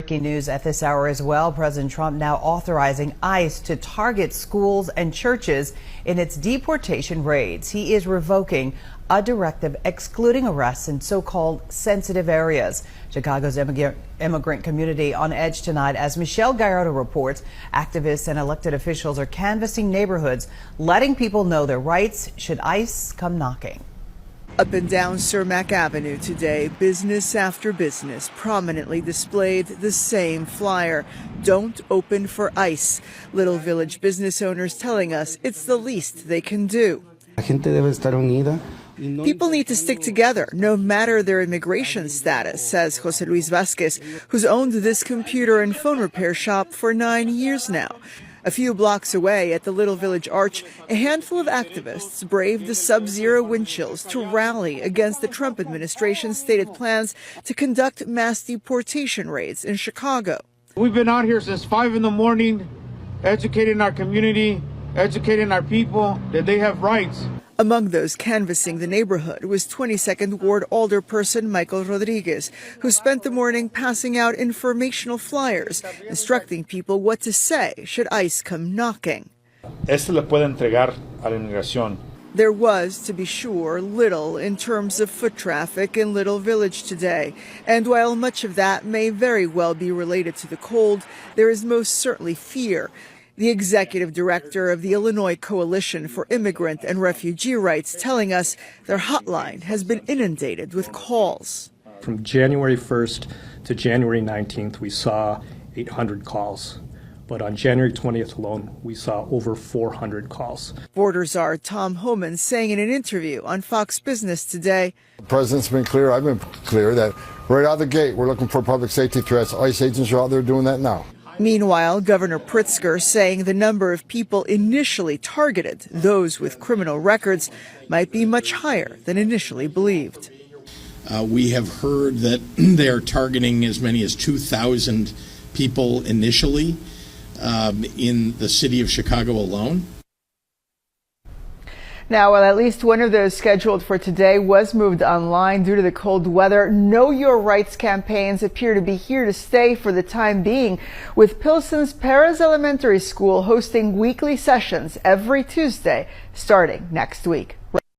Breaking news at this hour as well. President Trump now authorizing ICE to target schools and churches in its deportation raids. He is revoking a directive excluding arrests in so-called sensitive areas. Chicago's immigrant community on edge tonight as Michelle Gallardo reports. Activists and elected officials are canvassing neighborhoods, letting people know their rights should ICE come knocking. Up and down Cermak Avenue today, business after business prominently displayed the same flyer. Don't open for ICE. Little Village business owners telling us it's the least they can do. People need to stick together, no matter their immigration status, says Jose Luis Vasquez, who's owned this computer and phone repair shop for 9 years now. A few blocks away at the Little Village Arch, a handful of activists braved the sub-zero wind chills to rally against the Trump administration's stated plans to conduct mass deportation raids in Chicago. We've been out here since 5 in the morning, educating our community, educating our people that they have rights. Among those canvassing the neighborhood was 22nd Ward Alderperson Michael Rodriguez, who spent the morning passing out informational flyers, instructing people what to say should ICE come knocking. There was, to be sure, little in terms of foot traffic in Little Village today. And while much of that may very well be related to the cold, there is most certainly fear. The executive director of the Illinois Coalition for Immigrant and Refugee Rights telling us their hotline has been inundated with calls. From January 1st to January 19th, we saw 800 calls. But on January 20th alone, we saw over 400 calls. Border Czar Tom Homan saying in an interview on Fox Business today, the president's been clear, I've been clear, that right out of the gate, we're looking for public safety threats. ICE agents are out there doing that now. Meanwhile, Governor Pritzker saying the number of people initially targeted, those with criminal records, might be much higher than initially believed. We have heard that they are targeting as many as 2,000 people initially in the city of Chicago alone. Now, while at least one of those scheduled for today was moved online due to the cold weather, Know Your Rights campaigns appear to be here to stay for the time being, with Pilsen's Perez Elementary School hosting weekly sessions every Tuesday starting next week.